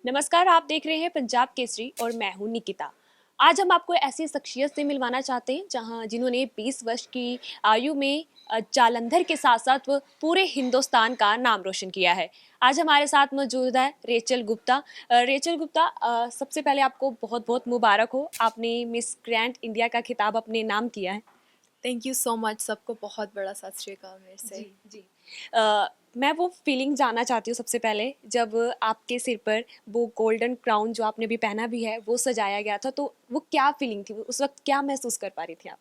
नमस्कार, आप देख रहे हैं पंजाब केसरी और मैं हूं निकिता। आज हम आपको ऐसी शख्सियत से मिलवाना चाहते हैं जहां जिन्होंने 20 वर्ष की आयु में जालंधर के साथ साथ वो पूरे हिंदुस्तान का नाम रोशन किया है। आज हमारे साथ मौजूद है रेचल गुप्ता। रेचल गुप्ता, सबसे पहले आपको बहुत बहुत मुबारक हो, आपने मिस ग्रैंड इंडिया का खिताब अपने नाम किया है। Thank you so much. सबको बहुत बड़ा सत श्री अकाल मेरे से। जी। अ, मैं वो फीलिंग जानना चाहती हूँ सबसे पहले, जब आपके सिर पर वो गोल्डन क्राउन जो आपने अभी पहना भी है वो सजाया गया था, तो वो क्या फीलिंग थी? उस वक्त क्या महसूस कर पा रही थी आप?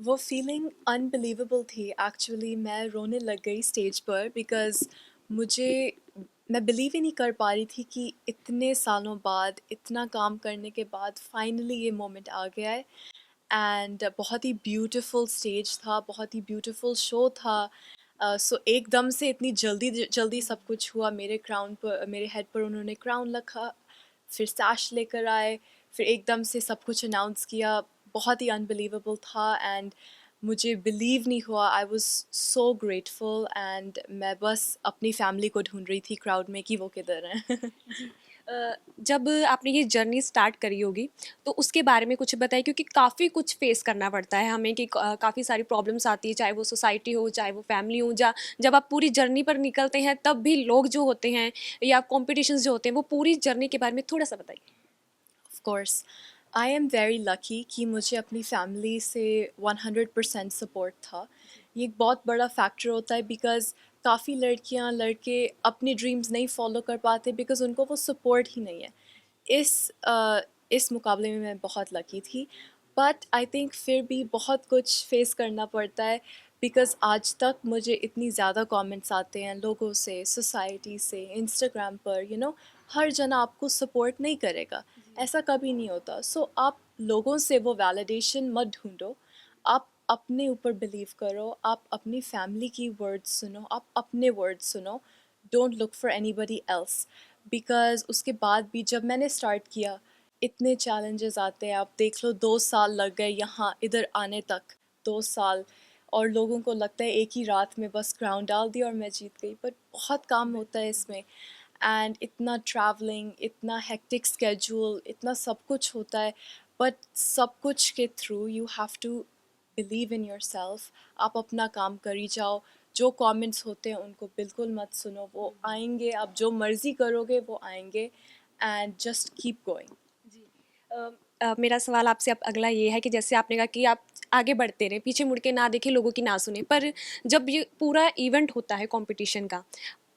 वो फीलिंग अनबिलीवेबल थी एक्चुअली। मैं रोने लग गई स्टेज पर बिकॉज़ मुझे मैं बिलीव ही नहीं कर पा रही थी कि इतने सालों बाद, इतना काम करने के बाद फाइनली ये मोमेंट आ गया है। एंड बहुत ही ब्यूटीफुल स्टेज था, बहुत ही ब्यूटीफुल शो था। सो एकदम से इतनी जल्दी जल्दी सब कुछ हुआ। मेरे क्राउन पर, मेरे हेड पर उन्होंने क्राउन रखा, फिर सैश लेकर आए, फिर एकदम से सब कुछ अनाउंस किया। बहुत ही अनबिलीवेबल था एंड मुझे बिलीव नहीं हुआ। I was so grateful and मैं बस अपनी फैमिली को ढूंढ रही थी क्राउड में कि वो किधर हैं। जी। जब आपने ये जर्नी स्टार्ट करी होगी तो उसके बारे में कुछ बताइए, क्योंकि काफ़ी कुछ फेस करना पड़ता है हमें कि काफ़ी सारी प्रॉब्लम्स आती है, चाहे वो सोसाइटी हो चाहे वो फैमिली हो। जब आप पूरी जर्नी पर निकलते हैं तब भी लोग जो होते हैं या कॉम्पिटिशन्स जो होते हैं, वो पूरी जर्नी के बारे में थोड़ा सा बताइए। Of course, I am very lucky कि मुझे अपनी फैमिली से 100% सपोर्ट था। ये एक बहुत बड़ा फैक्टर होता है बिकॉज़ काफ़ी लड़कियां लड़के अपने ड्रीम्स नहीं फॉलो कर पाते बिकॉज़ उनको वो सपोर्ट ही नहीं है। इस इस मुकाबले में मैं बहुत लकी थी। बट आई थिंक फिर भी बहुत कुछ फेस करना पड़ता है बिकॉज़ आज तक मुझे इतनी ज़्यादा कमेंट्स आते हैं लोगों से, सोसाइटी से, इंस्टाग्राम पर, हर जना आपको सपोर्ट नहीं करेगा। ऐसा कभी नहीं होता। सो आप लोगों से वो वैलिडेशन मत ढूंढो। आप अपने ऊपर बिलीव करो, आप अपनी फैमिली की वर्ड्स सुनो, आप अपने वर्ड्स सुनो। Don't look for anybody else. Because उसके बाद भी जब मैंने स्टार्ट किया, इतने चैलेंजेस आते हैं। आप देख लो, 2 साल लग गए यहाँ इधर आने तक। 2 साल। और लोगों को लगता है एक ही रात में बस ग्राउंड डाल दिया और मैं जीत गई, बट बहुत काम होता है इसमें। एंड इतना ट्रैवलिंग, इतना हेक्टिक स्केड्यूल, इतना सब कुछ होता है। बट सब कुछ के through you have to believe in yourself. आप अपना काम करी जाओ। जो कमेंट्स होते हैं उनको बिल्कुल मत सुनो, वो आएंगे। आप जो मर्ज़ी करोगे वो आएंगे। And just keep going. जी। मेरा सवाल आपसे अब अगला ये है कि जैसे आपने कहा कि आप आगे बढ़ते रहें, पीछे मुड़ के ना देखें, लोगों की ना सुने, पर जब ये पूरा इवेंट होता है कंपटीशन का,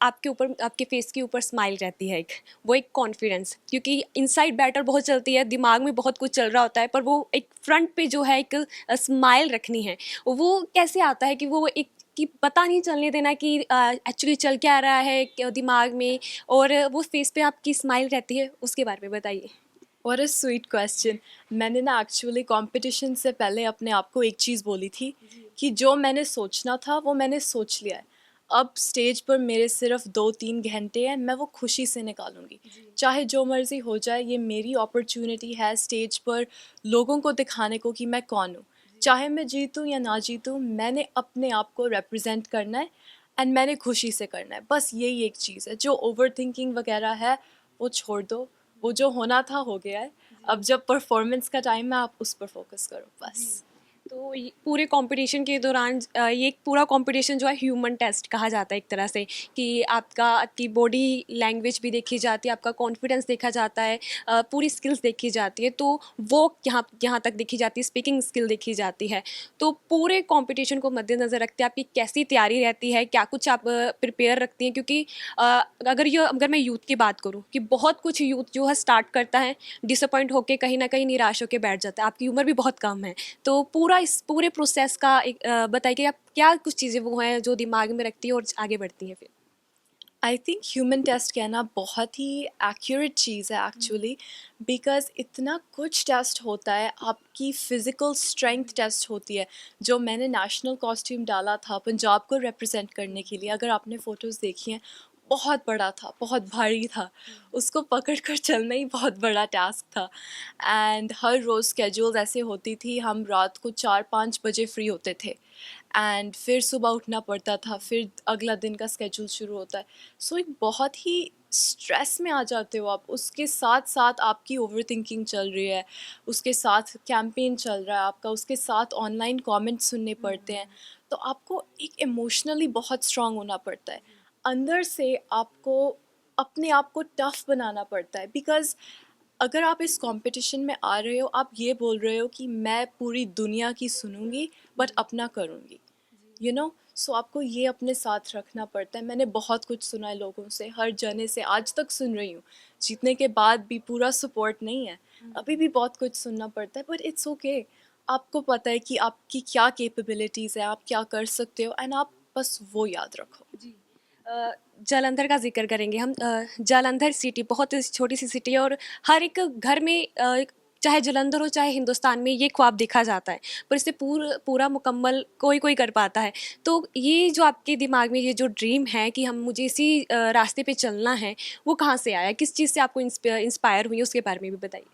आपके ऊपर, आपके फेस के ऊपर स्माइल रहती है एक, वो एक कॉन्फिडेंस, क्योंकि इनसाइड बैटर बहुत चलती है, दिमाग में बहुत कुछ चल रहा होता है, पर वो एक फ्रंट पे जो है एक स्माइल रखनी है, वो कैसे आता है कि वो एक, कि पता नहीं चलने देना कि एक्चुअली चल क्या रहा है दिमाग में, और वो फेस पे आपकी स्माइल रहती है, उसके बारे में बताइए। What a sweet question. मैंने ना एक्चुअली कंपटीशन से पहले अपने आप को एक चीज़ बोली थी कि जो मैंने सोचना था वो मैंने सोच लिया है। अब स्टेज पर मेरे सिर्फ 2-3 घंटे हैं, मैं वो खुशी से निकालूंगी। चाहे जो मर्ज़ी हो जाए, ये मेरी अपॉर्चुनिटी है स्टेज पर लोगों को दिखाने को कि मैं कौन हूँ। चाहे मैं जीतूँ या ना जीतूँ, मैंने अपने आप को रिप्रेजेंट करना है। एंड मैंने खुशी से करना है। बस यही एक चीज़ है। जो ओवर थिंकिंग वगैरह है वो छोड़ दो। वो जो होना था हो गया है। अब जब परफॉर्मेंस का टाइम है, आप उस पर फोकस करो जी। बस। तो पूरे कंपटीशन के दौरान ये पूरा कंपटीशन जो है ह्यूमन टेस्ट कहा जाता है एक तरह से, कि आपकी बॉडी लैंग्वेज भी देखी जाती है, आपका कॉन्फिडेंस देखा जाता है, पूरी स्किल्स देखी जाती है, तो वो यहाँ यहाँ तक देखी जाती है, स्पीकिंग स्किल देखी जाती है। तो पूरे कंपटीशन को मद्देनज़र रखते आपकी कैसी तैयारी रहती है, क्या कुछ आप प्रिपेयर रखती हैं? क्योंकि अगर मैं यूथ की बात करूँ, कि बहुत कुछ यूथ जो है स्टार्ट करता है, डिसअपॉइंट होके कहीं ना कहीं निराश होकर बैठ जाता है, आपकी उम्र भी बहुत कम है, तो इस पूरे प्रोसेस का एक बताइए कि आप क्या कुछ चीज़ें वो हैं जो दिमाग में रखती है और आगे बढ़ती हैं फिर? आई थिंक ह्यूमन टेस्ट कहना बहुत ही एक्यूरेट चीज़ है एक्चुअली। बिकॉज़ इतना कुछ टेस्ट होता है। आपकी फ़िज़िकल स्ट्रेंथ टेस्ट होती है। जो मैंने नेशनल कॉस्ट्यूम डाला था पंजाब को रिप्रेजेंट करने के लिए, अगर आपने फ़ोटोज़ देखी हैं, बहुत बड़ा था, बहुत भारी था। उसको पकड़ कर चलना ही बहुत बड़ा टास्क था। एंड हर रोज़ स्केड्यूल्स ऐसे होती थी, हम रात को 4-5 बजे फ्री होते थे। एंड फिर सुबह उठना पड़ता था, फिर अगला दिन का स्केड्यूल शुरू होता है। सो एक बहुत ही स्ट्रेस में आ जाते हो आप, उसके साथ साथ आपकी ओवरथिंकिंग चल रही है, उसके साथ कैंपेन चल रहा है आपका, उसके साथ ऑनलाइन कमेंट्स सुनने पड़ते हैं, तो आपको एक इमोशनली बहुत स्ट्रांग होना पड़ता है। अंदर से आपको अपने आप को टफ बनाना पड़ता है, बिकॉज़ अगर आप इस कंपटीशन में आ रहे हो, आप ये बोल रहे हो कि मैं पूरी दुनिया की सुनूंगी बट अपना करूंगी, सो आपको ये अपने साथ रखना पड़ता है। मैंने बहुत कुछ सुना है लोगों से, हर जने से आज तक सुन रही हूँ, जीतने के बाद भी पूरा सपोर्ट नहीं है, अभी भी बहुत कुछ सुनना पड़ता है, बट इट्स ओके। आपको पता है कि आपकी क्या कैपेबिलिटीज़ है, आप क्या कर सकते हो, एंड आप बस वो याद रखो। जी। जालंधर का ज़िक्र करेंगे हम। जालंधर सिटी बहुत छोटी सी सिटी है और हर एक घर में चाहे जालंधर हो चाहे हिंदुस्तान में ये ख्वाब देखा जाता है, पर इसे पूरा मुकम्मल कोई कोई कर पाता है। तो ये जो आपके दिमाग में ये जो ड्रीम है कि हम मुझे इसी रास्ते पे चलना है, वो कहाँ से आया, किस चीज़ से आपको इंस्पायर हुई, उसके बारे में भी बताइए।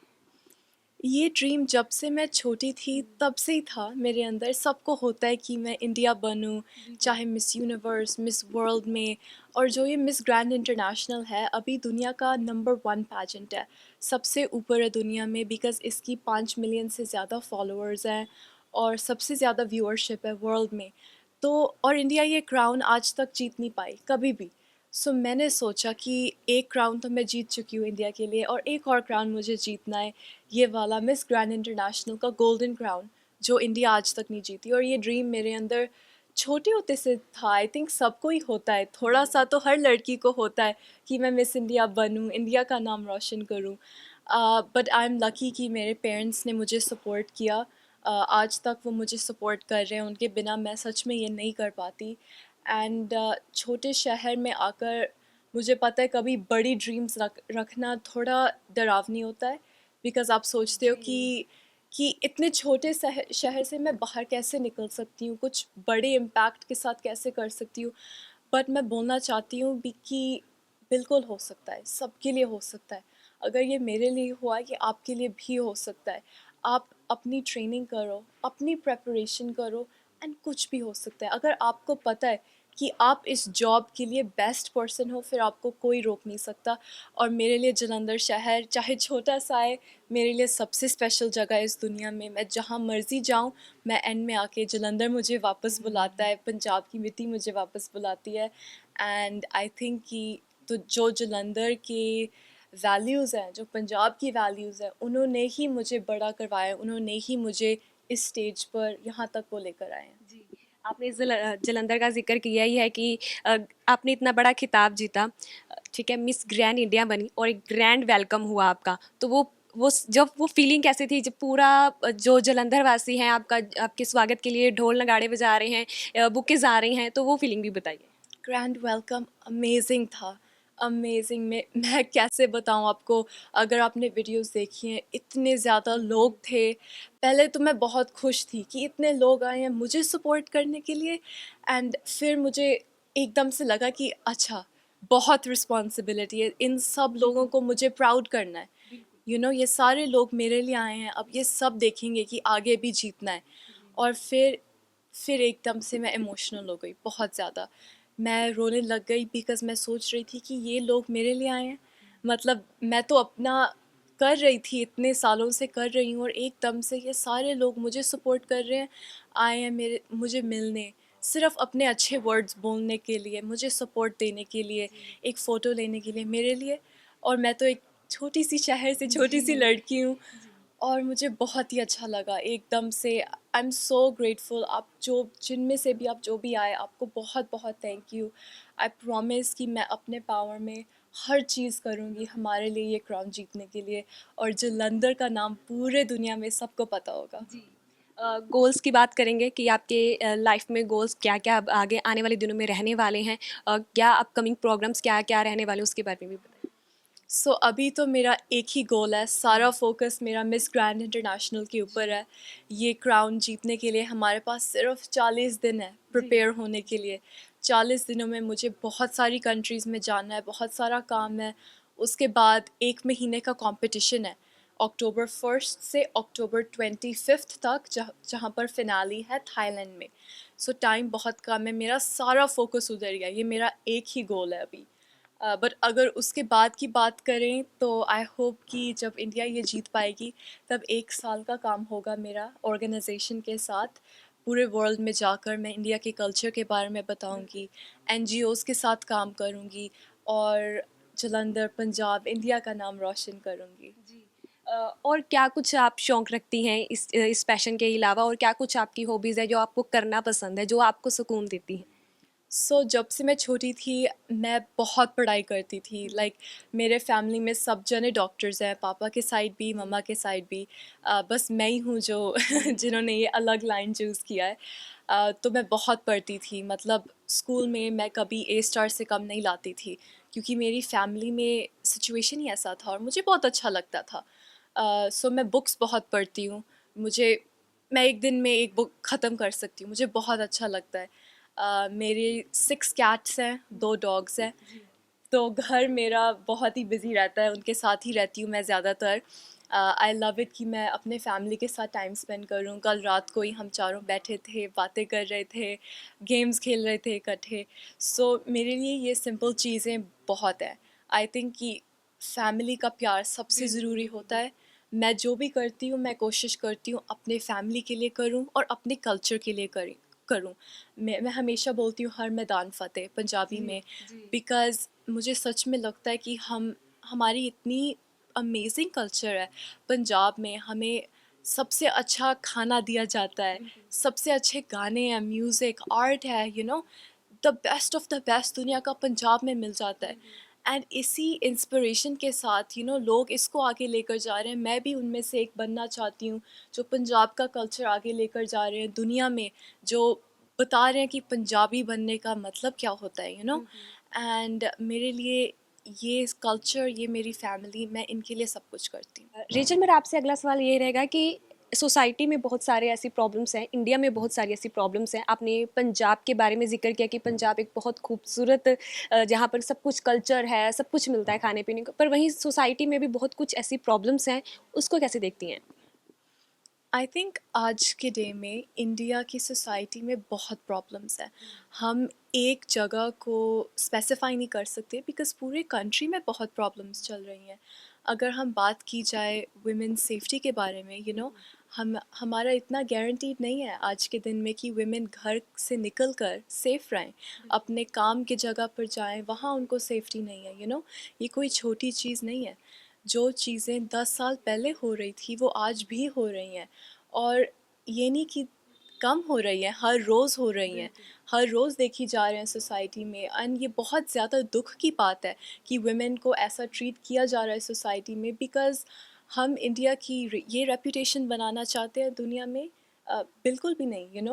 ये ड्रीम जब से मैं छोटी थी तब से ही था मेरे अंदर। सबको होता है कि मैं इंडिया बनूं, चाहे मिस यूनिवर्स, मिस वर्ल्ड में, और जो ये मिस ग्रैंड इंटरनेशनल है अभी दुनिया का नंबर 1 पैजेंट है, सबसे ऊपर है दुनिया में, बिकॉज़ इसकी 5 मिलियन से ज़्यादा फॉलोअर्स हैं और सबसे ज़्यादा व्यूअरशिप है वर्ल्ड में। तो और इंडिया ये क्राउन आज तक जीत नहीं पाई कभी भी। सो मैंने सोचा कि एक क्राउन तो मैं जीत चुकी हूँ इंडिया के लिए, और एक और क्राउन मुझे जीतना है, ये वाला मिस ग्रैंड इंटरनेशनल का गोल्डन क्राउन, जो इंडिया आज तक नहीं जीती। और ये ड्रीम मेरे अंदर छोटे होते से था। आई थिंक सबको ही होता है, थोड़ा सा तो हर लड़की को होता है कि मैं मिस इंडिया बनूं, इंडिया का नाम रोशन करूं। बट आई एम लकी कि मेरे पेरेंट्स ने मुझे सपोर्ट किया। आज तक वो मुझे सपोर्ट कर रहे हैं, उनके बिना मैं सच में ये नहीं कर पाती। एंड छोटे शहर में आकर मुझे पता है कभी बड़ी ड्रीम्स रखना थोड़ा डरावनी होता है, बिकॉज़ आप सोचते हो कि इतने छोटे शहर से मैं बाहर कैसे निकल सकती हूँ, कुछ बड़े इम्पैक्ट के साथ कैसे कर सकती हूँ। बट मैं बोलना चाहती हूँ भी कि बिल्कुल हो सकता है, सबके लिए हो सकता है। अगर ये मेरे लिए हुआ है, कि आपके लिए भी हो सकता है। आप अपनी ट्रेनिंग करो, अपनी प्रेपरेशन करो, एंड कुछ भी हो सकता है। अगर आपको पता है कि आप इस जॉब के लिए बेस्ट पर्सन हो, फिर आपको कोई रोक नहीं सकता। और मेरे लिए जालंधर शहर चाहे छोटा सा है, मेरे लिए सबसे स्पेशल जगह है इस दुनिया में। मैं जहाँ मर्ज़ी जाऊँ, मैं एंड में आके जालंधर मुझे वापस बुलाता है, पंजाब की मिट्टी मुझे वापस बुलाती है। एंड आई थिंक कि तो जो जालंधर के वैल्यूज़ हैं, जो पंजाब की वैल्यूज़ हैं, उन्होंने ही मुझे बड़ा करवाया, उन्होंने ही मुझे इस स्टेज पर यहाँ तक वो लेकर आए हैं। जी, आपने जालंधर का ज़िक्र किया ही है कि आपने इतना बड़ा खिताब जीता, ठीक है, मिस ग्रैंड इंडिया बनी और एक ग्रैंड वेलकम हुआ आपका। तो जब वो फीलिंग कैसी थी जब पूरा जो जालंधर वासी हैं आपके स्वागत के लिए ढोल नगाड़े बजा रहे हैं, बुकेज़ आ रही हैं, तो वो फीलिंग भी बताइए। ग्रैंड वेलकम अमेजिंग था, अमेजिंग। मैं कैसे बताऊँ आपको। अगर आपने वीडियोस देखी हैं, इतने ज़्यादा लोग थे। पहले तो मैं बहुत खुश थी कि इतने लोग आए हैं मुझे सपोर्ट करने के लिए, एंड फिर मुझे एकदम से लगा कि अच्छा, बहुत रिस्पॉन्सिबिलिटी है, इन सब लोगों को मुझे प्राउड करना है। ये सारे लोग मेरे लिए आए हैं, अब ये सब देखेंगे कि आगे भी जीतना है। और फिर एकदम से मैं इमोशनल हो गई बहुत ज़्यादा। मैं रोने लग गई, बिकॉज़ मैं सोच रही थी कि ये लोग मेरे लिए आए हैं। मतलब मैं तो अपना कर रही थी, इतने सालों से कर रही हूँ, और एकदम से ये सारे लोग मुझे सपोर्ट कर रहे हैं, आए हैं मुझे मिलने, सिर्फ अपने अच्छे वर्ड्स बोलने के लिए, मुझे सपोर्ट देने के लिए, एक फ़ोटो लेने के लिए मेरे लिए। और मैं तो एक छोटी सी शहर से छोटी सी लड़की हूँ, और मुझे बहुत ही अच्छा लगा एकदम से। I am so grateful. आप जो जिनमें से भी आप जो भी आए, आपको बहुत बहुत थैंक यू। आई प्रॉमिस कि मैं अपने पावर में हर चीज़ करूँगी हमारे लिए, ये क्राउन जीतने के लिए, और जालंधर का नाम पूरे दुनिया में सबको पता होगा। जी। गोल्स की बात करेंगे कि आपके लाइफ में गोल्स क्या क्या अब आगे आने वाले दिनों में रहने वाले हैं, क्या अपकमिंग प्रोग्राम्स क्या क्या रहने वाले हैं, उसके बारे में भी बताइए। सो अभी तो मेरा एक ही गोल है, सारा फोकस मेरा मिस ग्रैंड इंटरनेशनल के ऊपर है। ये क्राउन जीतने के लिए हमारे पास सिर्फ 40 दिन है प्रिपेयर होने के लिए। 40 दिनों में मुझे बहुत सारी कंट्रीज़ में जाना है, बहुत सारा काम है। उसके बाद 1 महीने का कंपटीशन है, अक्टूबर 1 से अक्टूबर 25 तक, जहाँ पर फिनाली है थाईलैंड में। सो टाइम बहुत कम है, मेरा सारा फोकस उधर ही है। ये मेरा एक ही गोल है अभी। बट अगर उसके बाद की बात करें तो आई होप कि जब इंडिया ये जीत पाएगी तब 1 साल का काम होगा मेरा ऑर्गेनाइजेशन के साथ। पूरे वर्ल्ड में जाकर मैं इंडिया के कल्चर के बारे में बताऊंगी, एनजीओज़ के साथ काम करूंगी और जलंधर, पंजाब, इंडिया का नाम रोशन करूंगी। जी। और क्या कुछ आप शौक रखती हैं इस पैशन के अलावा, और क्या कुछ आपकी हॉबीज़ है जो आपको करना पसंद है, जो आपको सुकून देती हैं? जब से मैं छोटी थी मैं बहुत पढ़ाई करती थी। मेरे फैमिली में सब जने डॉक्टर्स हैं, पापा के साइड भी, मम्मा के साइड भी। बस मैं ही हूँ जो जिन्होंने ये अलग लाइन चूज़ किया है। तो मैं बहुत पढ़ती थी, मतलब स्कूल में मैं कभी ए स्टार से कम नहीं लाती थी, क्योंकि मेरी फैमिली में सिचुएशन ही ऐसा था और मुझे बहुत अच्छा लगता था। मैं बुक्स बहुत पढ़ती हूँ। मुझे मैं एक दिन में एक बुक ख़त्म कर सकती हूँ, मुझे बहुत अच्छा लगता है। मेरे 6 कैट्स हैं, 2 डॉग्स हैं। तो घर मेरा बहुत ही बिजी रहता है, उनके साथ ही रहती हूँ मैं ज़्यादातर। आई लव इट कि मैं अपने फैमिली के साथ टाइम स्पेंड करूँ। कल रात को ही हम चारों बैठे थे, बातें कर रहे थे, गेम्स खेल रहे थे इकट्ठे। मेरे लिए ये सिंपल चीज़ें बहुत है। आई थिंक कि फैमिली का प्यार सबसे ज़रूरी होता है। मैं जो भी करती हूँ मैं कोशिश करती हूँ अपने फैमिली के लिए करूँ और अपने कल्चर के लिए करूँ। मैं हमेशा बोलती हूँ हर मैदान फ़तेह पंजाबी में, बिकॉज़ मुझे सच में लगता है कि हमारी इतनी अमेजिंग कल्चर है। पंजाब में हमें सबसे अच्छा खाना दिया जाता है, सबसे अच्छे गाने हैं, म्यूज़िक, आर्ट है, the best of the best दुनिया का पंजाब में मिल जाता है। एंड इसी इंस्पिरेशन के साथ लोग इसको आगे लेकर जा रहे हैं। मैं भी उनमें से एक बनना चाहती हूँ जो पंजाब का कल्चर आगे लेकर जा रहे हैं दुनिया में, जो बता रहे हैं कि पंजाबी बनने का मतलब क्या होता है, एंड मेरे लिए ये कल्चर, ये मेरी फैमिली, मैं इनके लिए सब कुछ करती हूँ। रेचल, मेरा आपसे अगला सवाल ये रहेगा कि सोसाइटी में बहुत सारे ऐसी प्रॉब्लम्स हैं, इंडिया में बहुत सारी ऐसी प्रॉब्लम्स हैं। आपने पंजाब के बारे में ज़िक्र किया कि पंजाब एक बहुत खूबसूरत जहाँ पर सब कुछ कल्चर है, सब कुछ मिलता है खाने पीने को, पर वहीं सोसाइटी में भी बहुत कुछ ऐसी प्रॉब्लम्स हैं, उसको कैसे देखती हैं? आई थिंक आज के डे में इंडिया की सोसाइटी में बहुत प्रॉब्लम्स हैं। हम एक जगह को स्पेसिफाई नहीं कर सकते बिकॉज़ पूरे कंट्री में बहुत प्रॉब्लम्स चल रही हैं। अगर हम बात की जाए वुमेन सेफ्टी के बारे में, हमारा इतना गारंटीड नहीं है आज के दिन में कि वुमेन घर से निकल कर सेफ़ रहें, अपने काम के जगह पर जाएं, वहाँ उनको सेफ्टी नहीं है। ये कोई छोटी चीज़ नहीं है। जो चीज़ें 10 साल पहले हो रही थी वो आज भी हो रही हैं, और ये नहीं कि कम हो रही हैं, हर रोज़ हो रही हैं, हर रोज़ देखी जा रहे हैं सोसाइटी में। एंड ये बहुत ज़्यादा दुख की बात है कि वुमेन को ऐसा ट्रीट किया जा रहा है सोसाइटी में, बिकॉज़ हम इंडिया की ये रेपुटेशन बनाना चाहते हैं दुनिया में। बिल्कुल भी नहीं।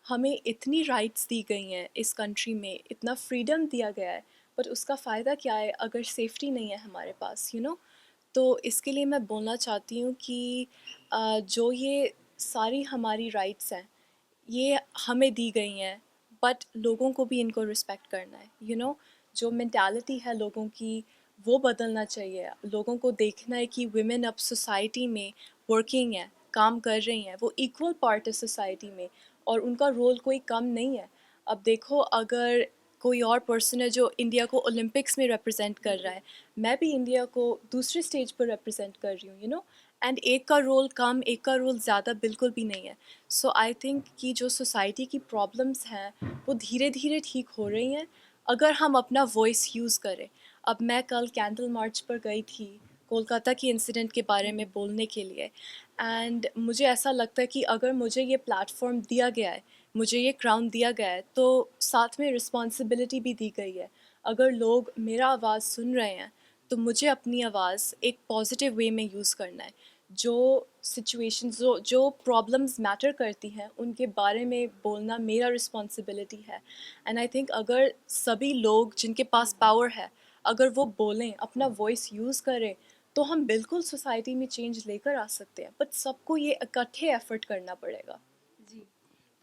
हमें इतनी राइट्स दी गई हैं इस कंट्री में, इतना फ्रीडम दिया गया है, बट उसका फ़ायदा क्या है अगर सेफ्टी नहीं है हमारे पास। तो इसके लिए मैं बोलना चाहती हूँ कि जो ये सारी हमारी राइट्स हैं ये हमें दी गई हैं, बट लोगों को भी इनको रिस्पेक्ट करना है। जो मेंटालिटी है लोगों की वो बदलना चाहिए। लोगों को देखना है कि वुमेन अब सोसाइटी में वर्किंग है, काम कर रही हैं, वो इक्वल पार्ट है सोसाइटी में, और उनका रोल कोई कम नहीं है। अब देखो, अगर कोई और पर्सन है जो इंडिया को ओलंपिक्स में रिप्रेजेंट कर रहा है, मैं भी इंडिया को दूसरे स्टेज पर रिप्रेजेंट कर रही हूँ, एंड एक का रोल कम, एक का रोल ज़्यादा बिल्कुल भी नहीं है। आई थिंक कि जो सोसाइटी की प्रॉब्लम्स हैं वो धीरे धीरे ठीक हो रही हैं अगर हम अपना वॉइस यूज़ करें। अब मैं कल कैंडल मार्च पर गई थी कोलकाता की इंसिडेंट के बारे में बोलने के लिए, एंड मुझे ऐसा लगता है कि अगर मुझे ये प्लेटफॉर्म दिया गया है, मुझे ये क्राउन दिया गया है, तो साथ में रिस्पॉन्सिबिलिटी भी दी गई है। अगर लोग मेरा आवाज़ सुन रहे हैं तो मुझे अपनी आवाज़ एक पॉजिटिव वे में यूज़ करना है। जो सिचुएशंस, जो प्रॉब्लम्स मैटर करती हैं उनके बारे में बोलना मेरा रिस्पॉन्सिबिलिटी है। एंड आई थिंक अगर सभी लोग जिनके पास पावर है अगर वो बोलें, अपना वॉइस यूज़ करें, तो हम बिल्कुल सोसाइटी में चेंज लेकर आ सकते हैं, बट सबको ये इकट्ठे एफर्ट करना पड़ेगा। जी।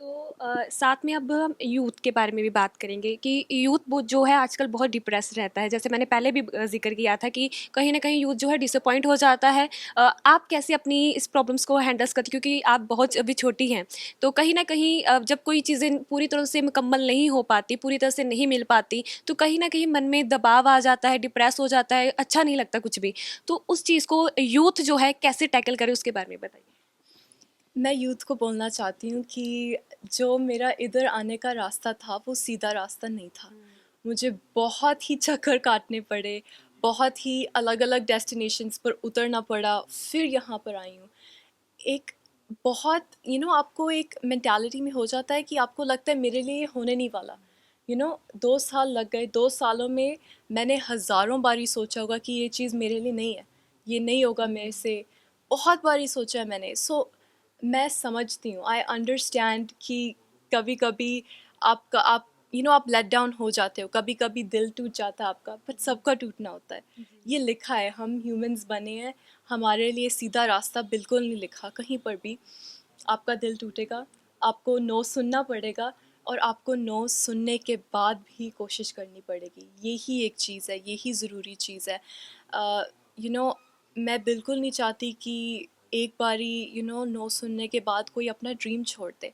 तो साथ में अब हम यूथ के बारे में भी बात करेंगे कि यूथ वो जो है आजकल बहुत डिप्रेस रहता है। जैसे मैंने पहले भी ज़िक्र किया था कि कहीं न कहीं यूथ जो है डिसअपॉइंट हो जाता है। आप कैसे अपनी इस प्रॉब्लम्स को हैंडल्स करती, क्योंकि आप बहुत अभी छोटी हैं, तो कहीं न कहीं जब कोई चीज़ें पूरी तरह से मुकम्मल नहीं हो पाती, पूरी तरह से नहीं मिल पाती, तो कहीं न कहीं मन में दबाव आ जाता है, डिप्रेस हो जाता है, अच्छा नहीं लगता कुछ भी। तो उस चीज़ को यूथ जो है कैसे टैकल करे, उसके बारे में बताइए? मैं यूथ को बोलना चाहती हूँ कि जो मेरा इधर आने का रास्ता था वो सीधा रास्ता नहीं था। मुझे बहुत ही चक्कर काटने पड़े, बहुत ही अलग अलग डेस्टिनेशंस पर उतरना पड़ा, फिर यहाँ पर आई हूँ। एक बहुत आपको एक मेंटालिटी में हो जाता है कि आपको लगता है मेरे लिए ये होने नहीं वाला। 2 साल लग गए, 2 सालों में मैंने हज़ारों बारी सोचा होगा कि ये चीज़ मेरे लिए नहीं है, ये नहीं होगा मेरे से। बहुत बारी सोचा है मैंने। मैं समझती हूँ, आई अंडरस्टैंड कि कभी-कभी आप लेट डाउन हो जाते हो, कभी-कभी दिल टूट जाता है आपका, बट सबका टूटना होता है। ये लिखा है, हम ह्यूमंस बने हैं, हमारे लिए सीधा रास्ता बिल्कुल नहीं लिखा कहीं पर भी। आपका दिल टूटेगा, आपको नो सुनना पड़ेगा और आपको नो सुनने के बाद भी कोशिश करनी पड़ेगी। यही एक चीज़ है, यही ज़रूरी चीज़ है। अ, यू नो मैं बिल्कुल नहीं चाहती कि एक बारी नो सुनने के बाद कोई अपना ड्रीम छोड़ दे।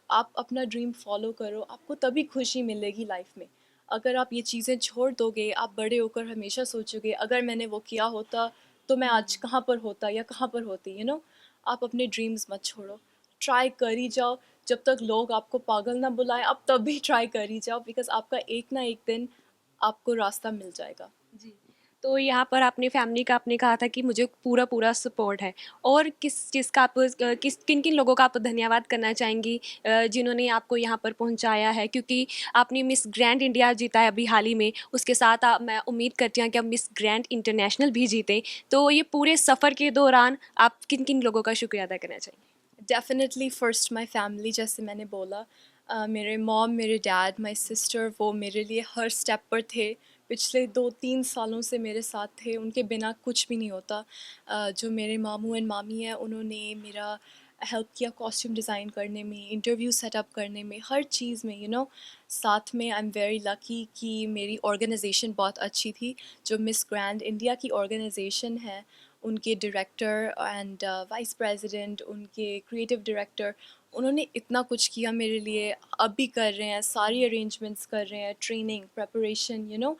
आप अपना ड्रीम फॉलो करो, आपको तभी खुशी मिलेगी लाइफ में। अगर आप ये चीज़ें छोड़ दोगे, आप बड़े होकर हमेशा सोचोगे अगर मैंने वो किया होता तो मैं आज कहाँ पर होता या कहाँ पर होती। आप अपने ड्रीम्स मत छोड़ो, ट्राई कर ही जाओ। जब तक लोग आपको पागल ना बुलाएं, आप तब भी ट्राई कर ही जाओ, बिकॉज़ आपका एक ना एक दिन आपको रास्ता मिल जाएगा। जी। तो यहाँ पर आपने फैमिली का आपने कहा था कि मुझे पूरा-पूरा सपोर्ट है, और किस चीज़ का आप किस किन-किन लोगों का आप धन्यवाद करना चाहेंगी जिन्होंने आपको यहाँ पर पहुँचाया है? क्योंकि आपने मिस ग्रैंड इंडिया जीता है अभी हाल ही में, उसके साथ मैं उम्मीद करती हूँ कि आप मिस ग्रैंड इंटरनेशनल भी जीतें। तो ये पूरे सफ़र के दौरान आप किन-किन लोगों का शुक्रिया अदा करना चाहेंगी? डेफ़िनेटली फ़र्स्ट माय फैमिली, जैसे मैंने बोला। मेरे मॉम, मेरे डैड, माय सिस्टर, वो मेरे लिए हर स्टेप पर थे। पिछले 2-3 सालों से मेरे साथ थे, उनके बिना कुछ भी नहीं होता। जो मेरे मामू एंड मामी हैं, उन्होंने मेरा हेल्प किया कॉस्ट्यूम डिज़ाइन करने में, इंटरव्यू सेटअप करने में, हर चीज़ में। साथ में आई एम वेरी लकी कि मेरी ऑर्गेनाइजेशन बहुत अच्छी थी। जो मिस ग्रैंड इंडिया की ऑर्गेनाइजेशन है, उनके डायरेक्टर एंड वाइस प्रेसिडेंट, उनके क्रिएटिव डायरेक्टर, उन्होंने इतना कुछ किया मेरे लिए, अब भी कर रहे हैं, सारी अरेंजमेंट्स कर रहे हैं, ट्रेनिंग, प्रिपरेशन।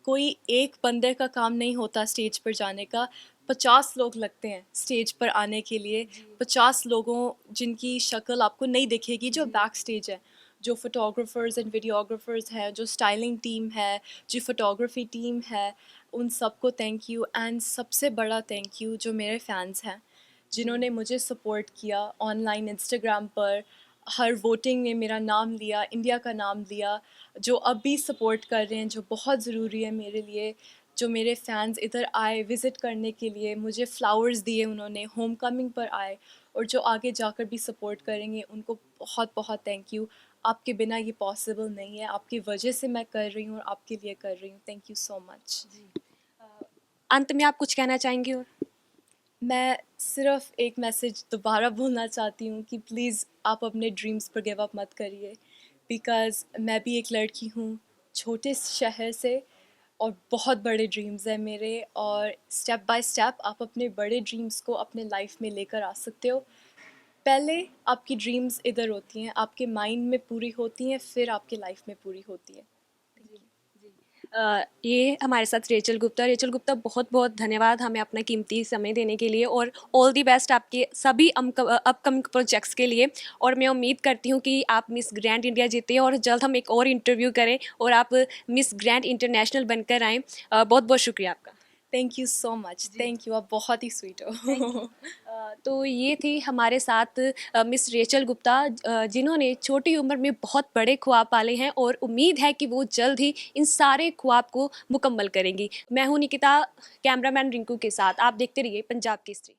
कोई एक बंदे का काम नहीं होता स्टेज पर जाने का, 50 लोग लगते हैं स्टेज पर आने के लिए। 50 लोगों जिनकी शक्ल आपको नहीं दिखेगी, जो बैक स्टेज है, जो फोटोग्राफर्स एंड वीडियोग्राफर्स हैं, जो स्टाइलिंग टीम है, जो फोटोग्राफी टीम है, उन सबको थैंक यू। एंड सबसे बड़ा थैंक यू जो मेरे फैंस हैं, जिन्होंने मुझे सपोर्ट किया ऑनलाइन, इंस्टाग्राम पर। हर वोटिंग में मेरा नाम लिया, इंडिया का नाम लिया, जो अब भी सपोर्ट कर रहे हैं, जो बहुत ज़रूरी है मेरे लिए। जो मेरे फ़ैन्स इधर आए विज़िट करने के लिए, मुझे फ्लावर्स दिए उन्होंने, होम कमिंग पर आए, और जो आगे जाकर भी सपोर्ट करेंगे, उनको बहुत बहुत थैंक यू। आपके बिना ये पॉसिबल नहीं है, आपकी वजह से मैं कर रही हूँ और आपके लिए कर रही हूँ। Thank you so much. अंत में आप कुछ कहना चाहेंगी और? मैं सिर्फ एक मैसेज दोबारा बोलना चाहती हूँ कि प्लीज़ आप अपने ड्रीम्स पर गिव अप मत करिए, बिकॉज़ मैं भी एक लड़की हूँ छोटे शहर से, और बहुत बड़े ड्रीम्स हैं मेरे, और स्टेप बाय स्टेप आप अपने बड़े ड्रीम्स को अपने लाइफ में लेकर आ सकते हो। पहले आपकी ड्रीम्स इधर होती हैं, आपके माइंड में पूरी होती हैं, फिर आपके लाइफ में पूरी होती है। ये हमारे साथ रेचल गुप्ता, बहुत बहुत धन्यवाद हमें अपना कीमती समय देने के लिए, और ऑल दी बेस्ट आपके सभी अपकमिंग प्रोजेक्ट्स के लिए। और मैं उम्मीद करती हूँ कि आप मिस ग्रैंड इंडिया जीतें और जल्द हम एक और इंटरव्यू करें और आप मिस ग्रैंड इंटरनेशनल बनकर आएँ। बहुत बहुत शुक्रिया आपका। Thank you so much. Thank you, आप बहुत ही स्वीट हो। तो ये थी हमारे साथ मिस रेचल गुप्ता, जिन्होंने छोटी उम्र में बहुत बड़े ख्वाब पाले हैं, और उम्मीद है कि वो जल्द ही इन सारे ख्वाब को मुकम्मल करेंगी। मैं हूँ निकिता, कैमरामैन रिंकू के साथ। आप देखते रहिए पंजाब केसरी।